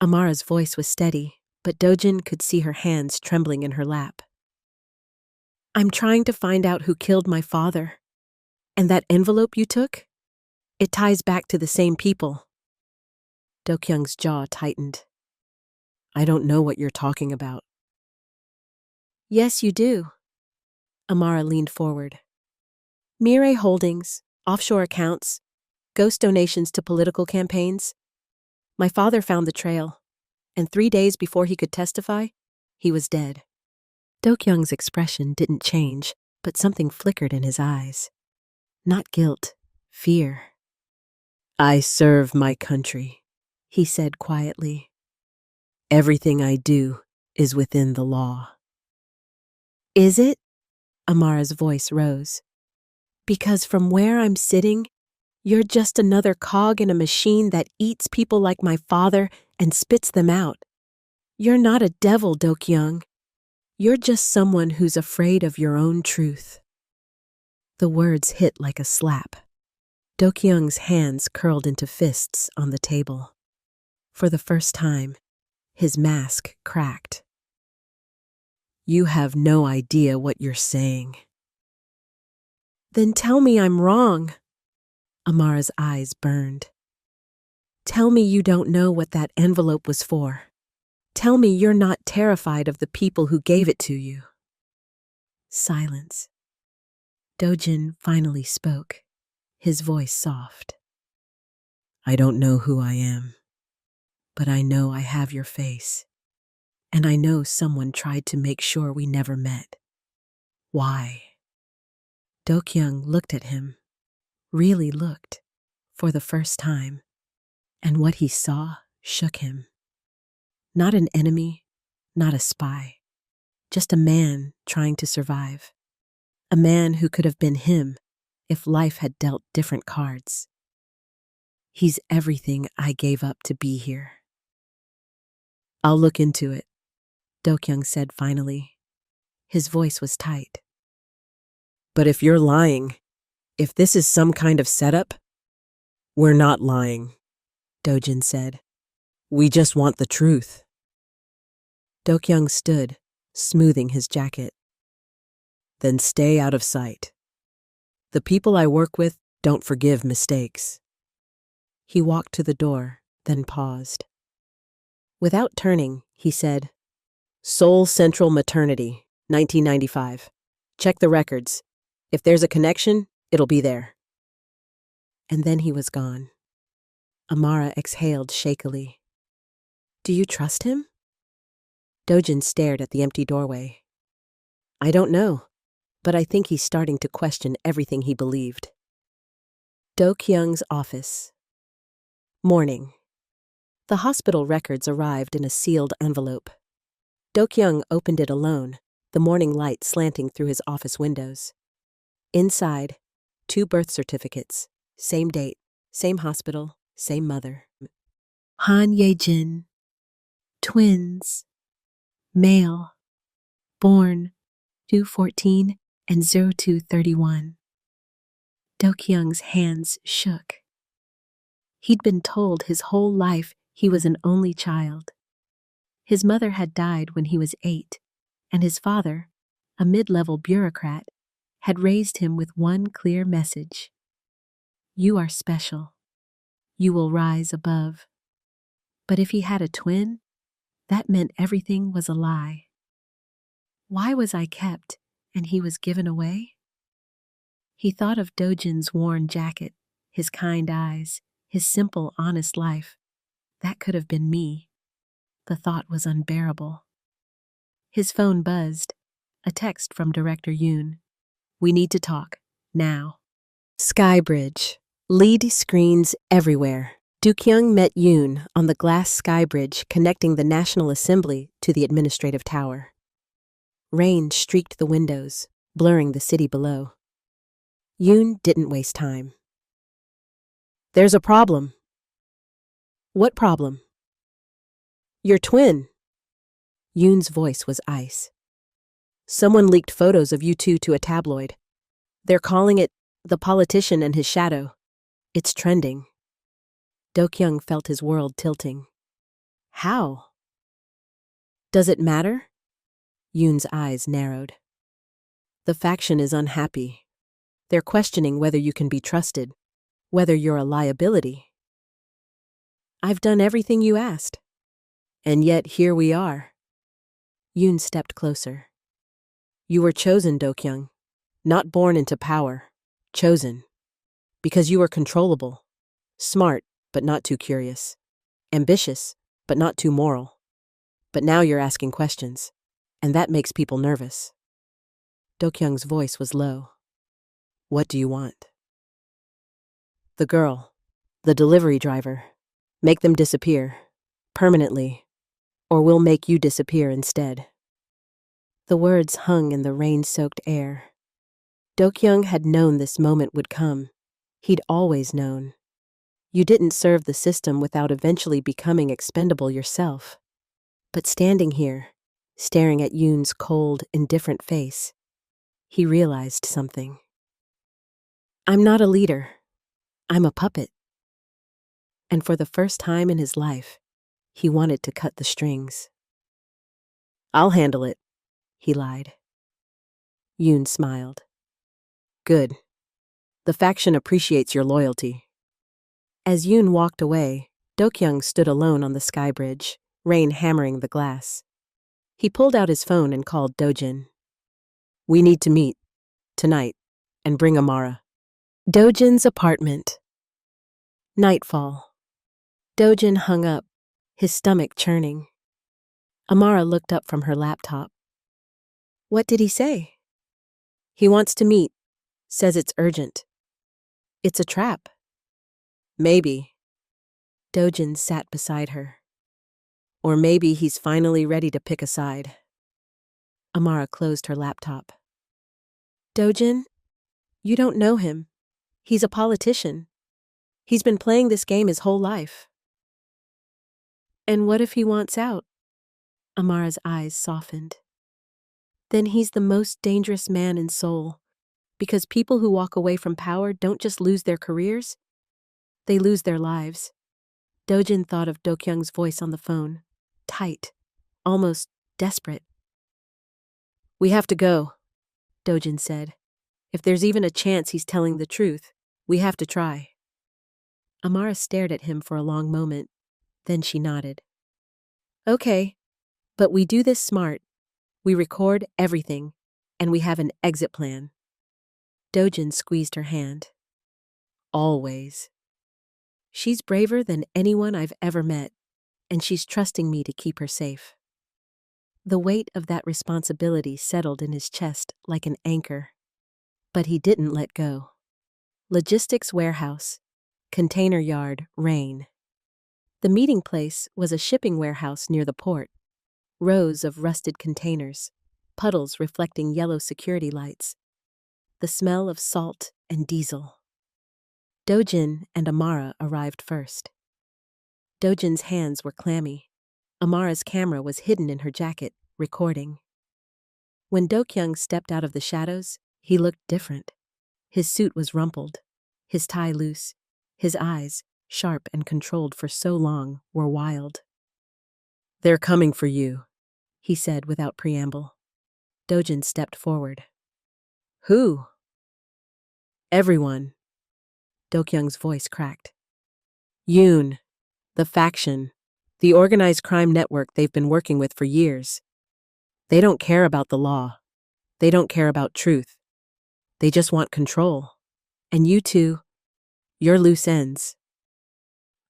S1: Amara's voice was steady, but Dojin could see her hands trembling in her lap. I'm trying to find out who killed my father. And that envelope you took? It ties back to the same people. Do-kyung's jaw tightened. I don't know what you're talking about. Yes, you do. Amara leaned forward. Mirai Holdings, offshore accounts, ghost donations to political campaigns. My father found the trail, and 3 days before he could testify, he was dead. Do-kyung's expression didn't change, but something flickered in his eyes. Not guilt, fear. I serve my country, he said quietly. Everything I do is within the law. Is it? Amara's voice rose. Because from where I'm sitting, you're just another cog in a machine that eats people like my father and spits them out. You're not a devil, Do-kyung. You're just someone who's afraid of your own truth. The words hit like a slap. Do-kyung's hands curled into fists on the table. For the first time, his mask cracked. You have no idea what you're saying. Then tell me I'm wrong. Amara's eyes burned. Tell me you don't know what that envelope was for. Tell me you're not terrified of the people who gave it to you. Silence. Dojin finally spoke, his voice soft. I don't know who I am, but I know I have your face, and I know someone tried to make sure we never met. Why? Do-kyung looked at him, really looked, for the first time, and what he saw shook him. Not an enemy, not a spy, just a man trying to survive. A man who could have been him if life had dealt different cards. He's everything I gave up to be here. I'll look into it, Dokyung said finally. His voice was tight. But if you're lying, if this is some kind of setup, we're not lying, Dojin said. We just want the truth. Dokyung stood, smoothing his jacket. Then stay out of sight. The people I work with don't forgive mistakes. He walked to the door, then paused. Without turning, he said, Seoul Central Maternity, 1995. Check the records. If there's a connection, it'll be there. And then he was gone. Amara exhaled shakily. Do you trust him? Dojin stared at the empty doorway. I don't know, but I think he's starting to question everything he believed. Do-kyung's office. Morning. The hospital records arrived in a sealed envelope. Do-kyung opened it alone, the morning light slanting through his office windows. Inside, 2 birth certificates, same date, same hospital, same mother. Han Ye-jin, twins, male, born 2/14 and 02/31. Do-kyung's hands shook. He'd been told his whole life he was an only child. His mother had died when he was 8, and his father, a mid-level bureaucrat, had raised him with one clear message. You are special. You will rise above. But if he had a twin, that meant everything was a lie. Why was I kept and he was given away? He thought of Dojin's worn jacket, his kind eyes, his simple, honest life. That could have been me. The thought was unbearable. His phone buzzed. A text from Director Yoon. We need to talk, now. Skybridge. LED screens everywhere. Do-kyung met Yoon on the glass skybridge connecting the National Assembly to the administrative tower. Rain streaked the windows, blurring the city below. Yoon didn't waste time. There's a problem. What problem? Your twin. Yoon's voice was ice. Someone leaked photos of you two to a tabloid. They're calling it The Politician and His Shadow. It's trending. Do-kyung felt his world tilting. How? Does it matter? Yoon's eyes narrowed. The faction is unhappy. They're questioning whether you can be trusted, whether you're a liability. I've done everything you asked. And yet here we are. Yoon stepped closer. You were chosen, Do-kyung. Not born into power. Chosen. Because you were controllable. Smart, but not too curious. Ambitious, but not too moral. But now you're asking questions, and that makes people nervous. Do-kyung's voice was low. What do you want? The girl, the delivery driver. Make them disappear, permanently, or we'll make you disappear instead. The words hung in the rain-soaked air. Do-kyung had known this moment would come. He'd always known. You didn't serve the system without eventually becoming expendable yourself. But standing here, staring at Yoon's cold, indifferent face, he realized something. I'm not a leader. I'm a puppet. And for the first time in his life, he wanted to cut the strings. I'll handle it, he lied. Yoon smiled. Good. The faction appreciates your loyalty. As Yoon walked away, Do-kyung stood alone on the skybridge, rain hammering the glass. He pulled out his phone and called Dojin. We need to meet, tonight, and bring Amara. Dojin's apartment. Nightfall. Dojin hung up, his stomach churning. Amara looked up from her laptop. What did he say? He wants to meet, says it's urgent. It's a trap. Maybe. Dojin sat beside her. Or maybe he's finally ready to pick a side. Amara closed her laptop. Dojin, you don't know him. He's a politician. He's been playing this game his whole life. And what if he wants out? Amara's eyes softened. Then he's the most dangerous man in Seoul, because people who walk away from power don't just lose their careers, they lose their lives. Dojin thought of Do-kyung's voice on the phone, tight, almost desperate. We have to go, Dojin said. If there's even a chance he's telling the truth, we have to try. Amara stared at him for a long moment, then she nodded. Okay, but we do this smart. We record everything, and we have an exit plan. Dojin squeezed her hand. Always. She's braver than anyone I've ever met, and she's trusting me to keep her safe. The weight of that responsibility settled in his chest like an anchor. But he didn't let go. Logistics warehouse, container yard, rain. The meeting place was a shipping warehouse near the port. Rows of rusted containers, puddles reflecting yellow security lights. The smell of salt and diesel. Dojin and Amara arrived first. Dojin's hands were clammy. Amara's camera was hidden in her jacket, recording. When Do-kyung stepped out of the shadows, he looked different. His suit was rumpled, his tie loose. His eyes, sharp and controlled for so long, were wild. They're coming for you, he said without preamble. Dojin stepped forward. Who? Everyone. Do-kyung's voice cracked. Yoon, the faction, the organized crime network they've been working with for years. They don't care about the law. They don't care about truth. They just want control. And you two, you're loose ends.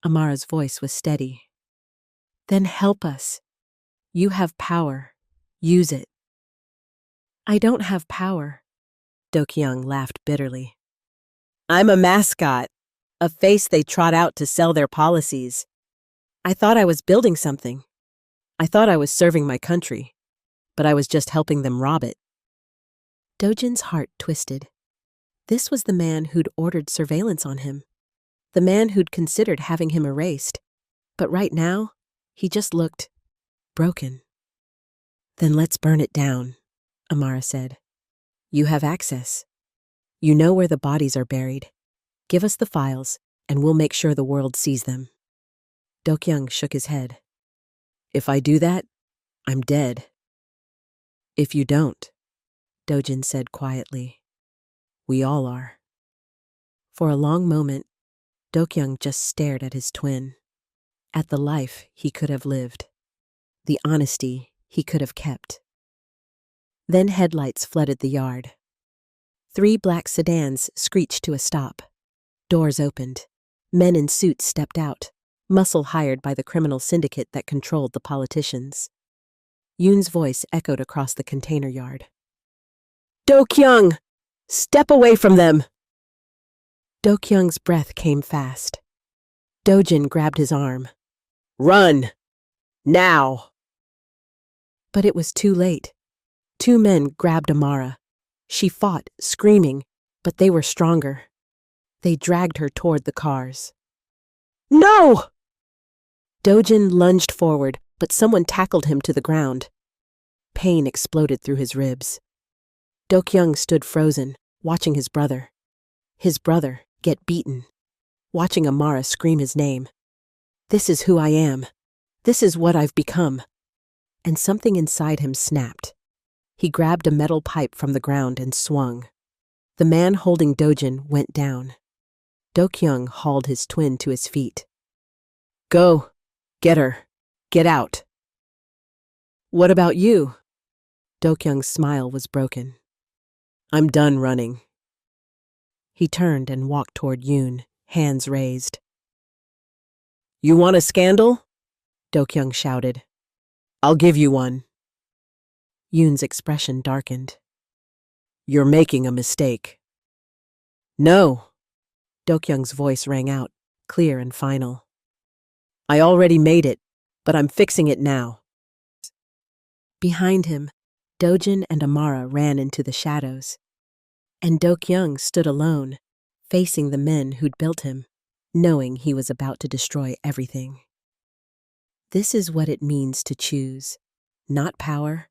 S1: Amara's voice was steady. Then help us. You have power. Use it. I don't have power. Do-kyung laughed bitterly. I'm a mascot, a face they trot out to sell their policies. I thought I was building something. I thought I was serving my country, but I was just helping them rob it. Dojin's heart twisted. This was the man who'd ordered surveillance on him, the man who'd considered having him erased. But right now, he just looked broken. Then let's burn it down, Amara said. You have access. You know where the bodies are buried. Give us the files, and we'll make sure the world sees them. Do-kyung shook his head. If I do that, I'm dead. If you don't, Dojin said quietly, we all are. For a long moment, Do-kyung just stared at his twin, at the life he could have lived, the honesty he could have kept. Then headlights flooded the yard. 3 black sedans screeched to a stop. Doors opened. Men in suits stepped out, muscle hired by the criminal syndicate that controlled the politicians. Yoon's voice echoed across the container yard. Do-kyung! Step away from them! Do-kyung's breath came fast. Dojin grabbed his arm. Run! Now! But it was too late. 2 men grabbed Amara. She fought, screaming, but they were stronger. They dragged her toward the cars. No! Dojin lunged forward, but someone tackled him to the ground. Pain exploded through his ribs. Do-kyung stood frozen, watching his brother. His brother get beaten. Watching Amara scream his name. This is who I am. This is what I've become. And something inside him snapped. He grabbed a metal pipe from the ground and swung. The man holding Dojin went down. Do-kyung hauled his twin to his feet. Go. Get her. Get out. What about you? Do-kyung's smile was broken. I'm done running. He turned and walked toward Yoon, hands raised. You want a scandal? Do-kyung shouted. I'll give you one. Yoon's expression darkened. You're making a mistake. No. Do-kyung's voice rang out, clear and final. I already made it, but I'm fixing it now. Behind him, Dojin and Amara ran into the shadows. And Do-kyung stood alone, facing the men who'd built him, knowing he was about to destroy everything. This is what it means to choose. Not power,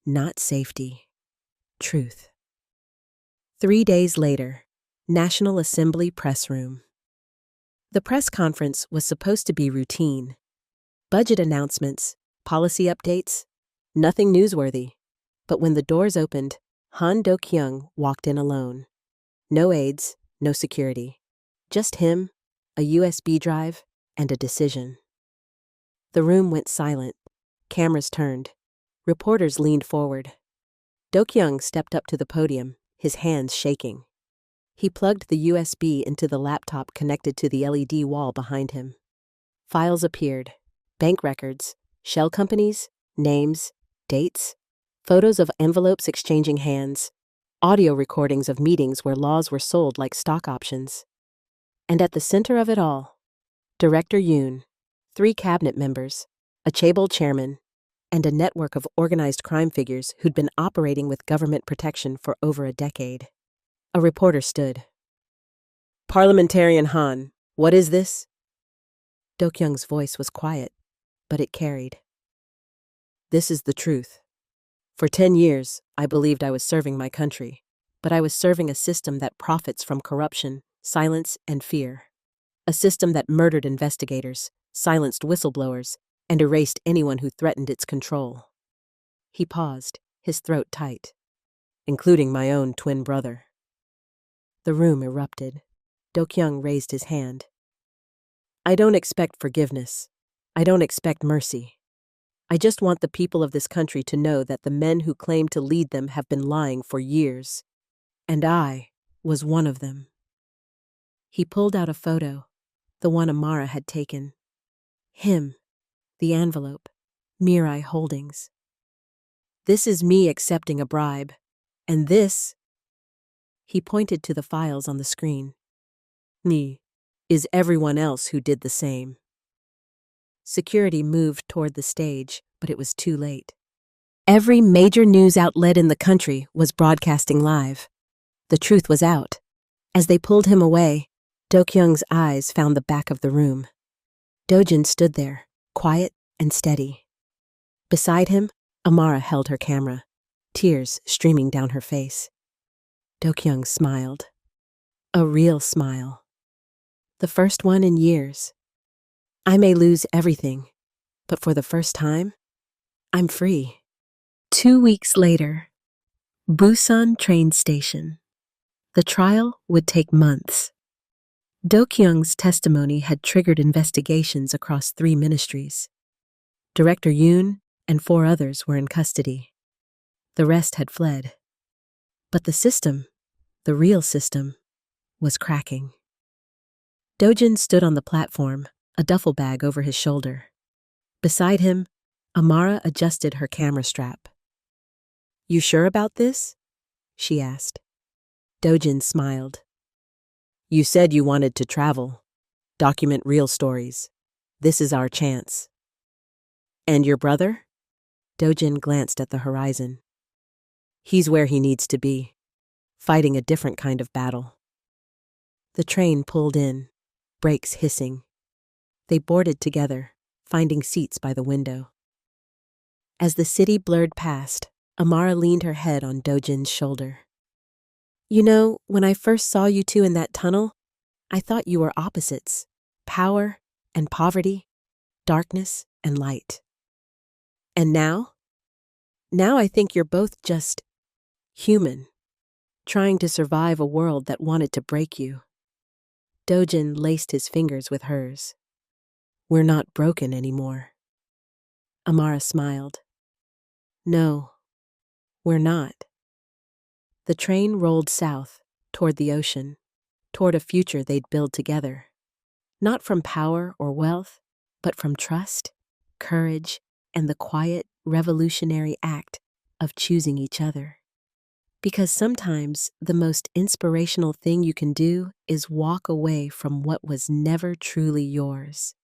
S1: not safety. Truth. 3 days later, National Assembly press room. The press conference was supposed to be routine. Budget announcements, policy updates, nothing newsworthy. But when the doors opened, Han Do-kyung walked in alone. No aides, no security. Just him, a USB drive, and a decision. The room went silent. Cameras turned. Reporters leaned forward. Do-kyung stepped up to the podium, his hands shaking. He plugged the USB into the laptop connected to the LED wall behind him. Files appeared. Bank records, shell companies, names, dates, photos of envelopes exchanging hands, audio recordings of meetings where laws were sold like stock options. And at the center of it all, Director Yoon, 3 cabinet members, a chaebol chairman, and a network of organized crime figures who'd been operating with government protection for over a decade. A reporter stood. "Parliamentarian Han, what is this?" Do-kyung's voice was quiet, but it carried. "This is the truth. For 10 years, I believed I was serving my country, but I was serving a system that profits from corruption, silence, and fear. A system that murdered investigators, silenced whistleblowers, and erased anyone who threatened its control." He paused, his throat tight. "Including my own twin brother." The room erupted. Do-kyung raised his hand. "I don't expect forgiveness. I don't expect mercy. I just want the people of this country to know that the men who claim to lead them have been lying for years. And I was one of them." He pulled out a photo, the one Amara had taken. Him, the envelope, Mirai Holdings. "This is me accepting a bribe. And this," he pointed to the files on the screen, "me, is everyone else who did the same." Security moved toward the stage, but it was too late. Every major news outlet in the country was broadcasting live. The truth was out. As they pulled him away, Do-kyung's eyes found the back of the room. Dojin stood there, quiet and steady. Beside him, Amara held her camera, tears streaming down her face. Do-kyung smiled. A real smile. The first one in years. "I may lose everything, but for the first time, I'm free." 2 weeks later, Busan train station. The trial would take months. Do-kyung's testimony had triggered investigations across 3 ministries. Director Yoon and 4 others were in custody. The rest had fled. But the system, the real system, was cracking. Dojin stood on the platform, a duffel bag over his shoulder. Beside him, Amara adjusted her camera strap. "You sure about this?" she asked. Dojin smiled. "You said you wanted to travel, document real stories. This is our chance." "And your brother?" Dojin glanced at the horizon. "He's where he needs to be, fighting a different kind of battle." The train pulled in, brakes hissing. They boarded together, finding seats by the window. As the city blurred past, Amara leaned her head on Dojin's shoulder. "You know, when I first saw you 2 in that tunnel, I thought you were opposites. Power and poverty, darkness and light. And now? Now I think you're both just human, trying to survive a world that wanted to break you." Dojin laced his fingers with hers. "We're not broken anymore." Amara smiled. "No, we're not." The train rolled south, toward the ocean, toward a future they'd build together. Not from power or wealth, but from trust, courage, and the quiet, revolutionary act of choosing each other. Because sometimes the most inspirational thing you can do is walk away from what was never truly yours.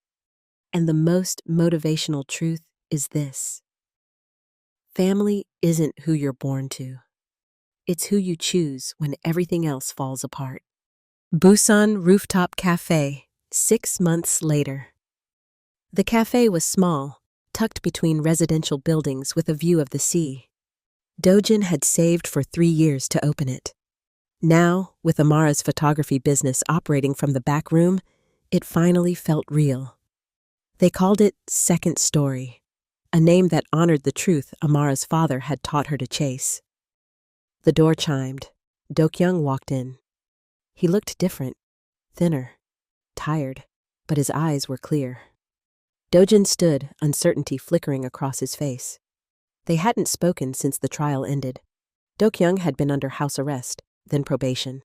S1: And the most motivational truth is this: family isn't who you're born to. It's who you choose when everything else falls apart. Busan Rooftop Cafe, 6 months later. The cafe was small, tucked between residential buildings with a view of the sea. Dojin had saved for 3 years to open it. Now, with Amara's photography business operating from the back room, it finally felt real. They called it Second Story, a name that honored the truth Amara's father had taught her to chase. The door chimed. Dokyoung walked in. He looked different, thinner, tired, but his eyes were clear. Dojin stood, uncertainty flickering across his face. They hadn't spoken since the trial ended. Dokyoung had been under house arrest, then probation.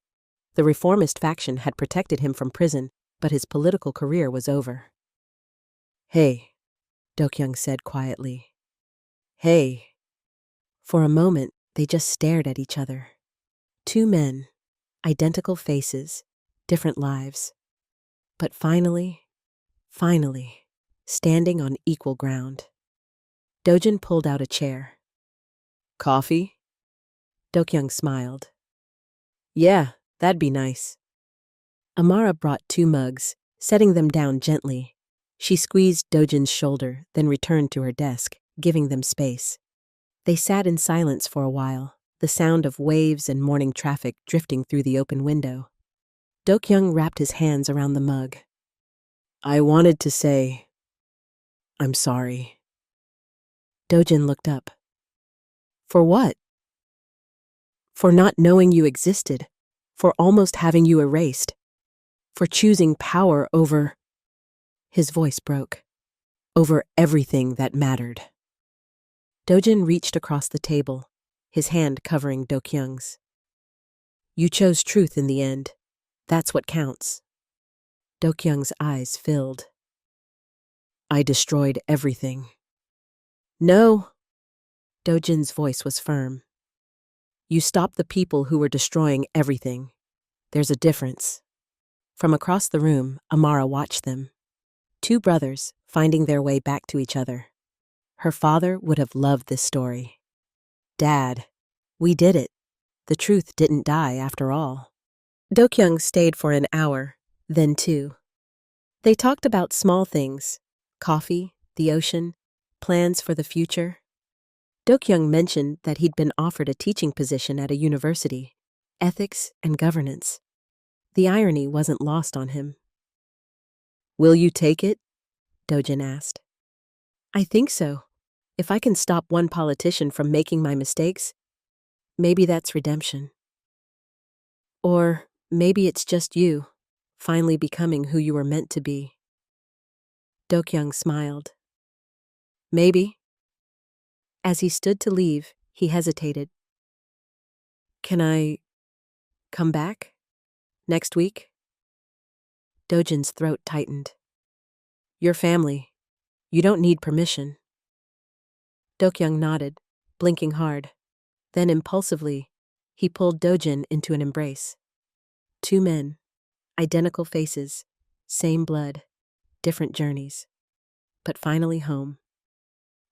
S1: The reformist faction had protected him from prison, but his political career was over. "Hey," Dokyoung said quietly. "Hey." For a moment, they just stared at each other. Two men, identical faces, different lives. But finally, standing on equal ground. Dojin pulled out a chair. "Coffee?" Dokyoung smiled. "Yeah, that'd be nice." Amara brought 2 mugs, setting them down gently. She squeezed Dojin's shoulder, then returned to her desk, giving them space. They sat in silence for a while, the sound of waves and morning traffic drifting through the open window. Dokyoung wrapped his hands around the mug. "I wanted to say, I'm sorry." Dojin looked up. "For what?" "For not knowing you existed, for almost having you erased, for choosing power over—" His voice broke. "Over everything that mattered." Dojin reached across the table, his hand covering Dokyoung's. "You chose truth in the end. That's what counts." Dokyoung's eyes filled. "I destroyed everything." "No." Dojin's voice was firm. "You stopped the people who were destroying everything. There's a difference." From across the room, Amara watched them. 2 brothers finding their way back to each other. Her father would have loved this story. "Dad, we did it. The truth didn't die after all." Dokyoung stayed for an hour, then 2. They talked about small things: coffee, the ocean, plans for the future. Dokyoung mentioned that he'd been offered a teaching position at a university, ethics and governance. The irony wasn't lost on him. "Will you take it?" Dojin asked. "I think so. If I can stop one politician from making my mistakes, maybe that's redemption. Or maybe it's just you, finally becoming who you were meant to be." Dokyoung smiled. "Maybe." As he stood to leave, he hesitated. "Can I come back? Next week?" Dojin's throat tightened. "Your family. You don't need permission." Dokyoung nodded, blinking hard. Then impulsively, he pulled Dojin into an embrace. 2 men, identical faces, same blood, different journeys, but finally home.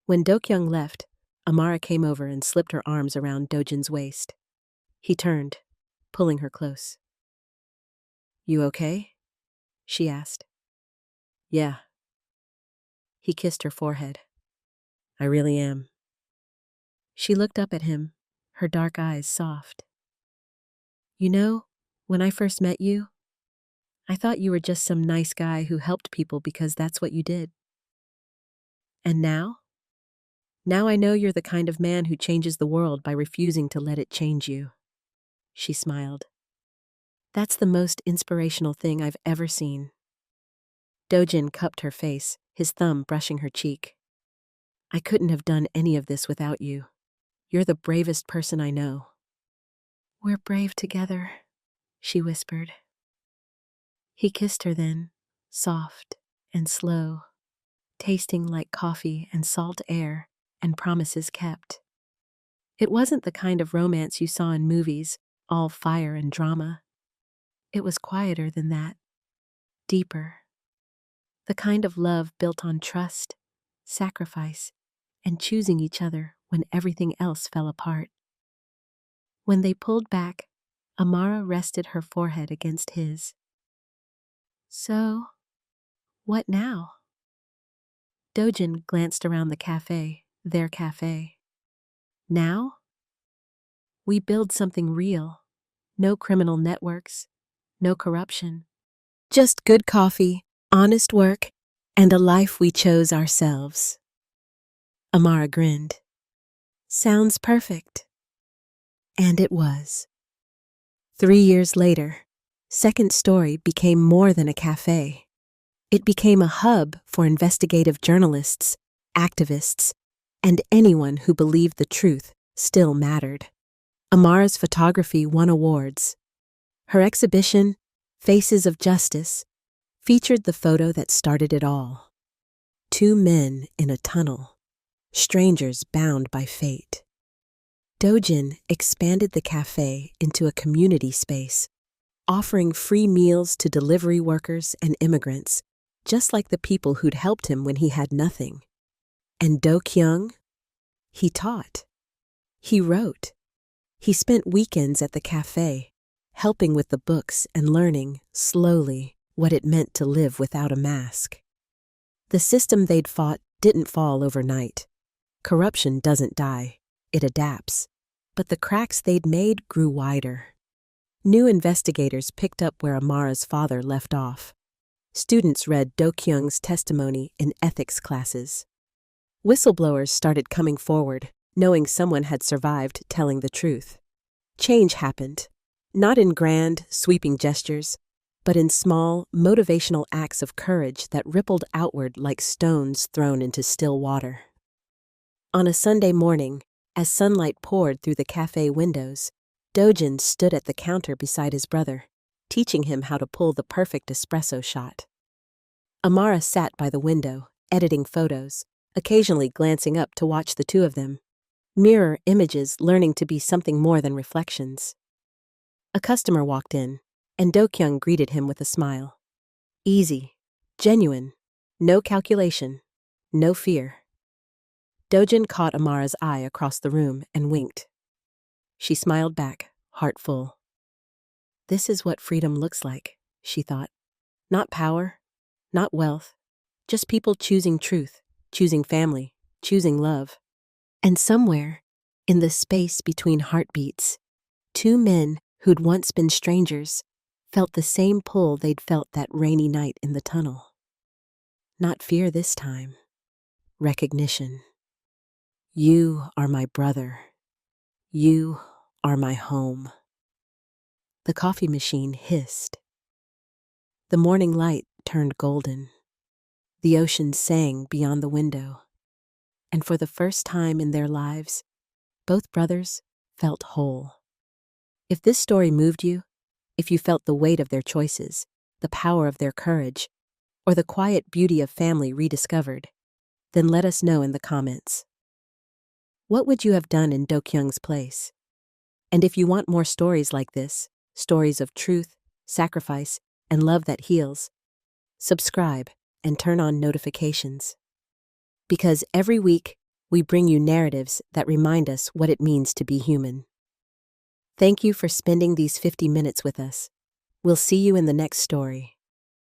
S1: When Dokyoung left, Amara came over and slipped her arms around Dojin's waist. He turned, pulling her close. "You okay?" she asked. "Yeah." He kissed her forehead. "I really am." She looked up at him, her dark eyes soft. "You know, when I first met you, I thought you were just some nice guy who helped people because that's what you did. And now? Now I know you're the kind of man who changes the world by refusing to let it change you." She smiled. "That's the most inspirational thing I've ever seen." Dojin cupped her face, his thumb brushing her cheek. "I couldn't have done any of this without you. You're the bravest person I know." "We're brave together," she whispered. He kissed her then, soft and slow, tasting like coffee and salt air and promises kept. It wasn't the kind of romance you saw in movies, all fire and drama. It was quieter than that, deeper. The kind of love built on trust, sacrifice, and choosing each other when everything else fell apart. When they pulled back, Amara rested her forehead against his. So, what now? Dojin glanced around the cafe, their cafe. Now? We build something real. No criminal networks, no corruption. Just good coffee, honest work, and a life we chose ourselves. Amara grinned. Sounds perfect. And it was. 3 years later, Second Story became more than a cafe. It became a hub for investigative journalists, activists, and anyone who believed the truth still mattered. Amara's photography won awards. Her exhibition, Faces of Justice, featured the photo that started it all. 2 men in a tunnel, strangers bound by fate. Dojin expanded the cafe into a community space, offering free meals to delivery workers and immigrants, just like the people who'd helped him when he had nothing. And Do-kyung? He taught. He wrote. He spent weekends at the cafe, helping with the books and learning, slowly, what it meant to live without a mask. The system they'd fought didn't fall overnight. Corruption doesn't die, it adapts. But the cracks they'd made grew wider. New investigators picked up where Amara's father left off. Students read Do-kyung's testimony in ethics classes. Whistleblowers started coming forward, knowing someone had survived telling the truth. Change happened, not in grand, sweeping gestures, but in small, motivational acts of courage that rippled outward like stones thrown into still water. On a Sunday morning, as sunlight poured through the cafe windows, Dojin stood at the counter beside his brother, teaching him how to pull the perfect espresso shot. Amara sat by the window, editing photos, occasionally glancing up to watch the two of them. Mirror images learning to be something more than reflections. A customer walked in, and Do-kyung greeted him with a smile. Easy, genuine, no calculation, no fear. Dojin caught Amara's eye across the room and winked. She smiled back, heart full. This is what freedom looks like, she thought. Not power, not wealth, just people choosing truth, choosing family, choosing love. And somewhere, in the space between heartbeats, 2 men who'd once been strangers felt the same pull they'd felt that rainy night in the tunnel. Not fear this time. Recognition. You are my brother. You are my home. The coffee machine hissed. The morning light turned golden. The ocean sang beyond the window. And for the first time in their lives, both brothers felt whole. If this story moved you, if you felt the weight of their choices, the power of their courage, or the quiet beauty of family rediscovered, then let us know in the comments. What would you have done in Do-kyung's place? And if you want more stories like this, stories of truth, sacrifice, and love that heals, subscribe and turn on notifications. Because every week, we bring you narratives that remind us what it means to be human. Thank you for spending these 50 minutes with us. We'll see you in the next story.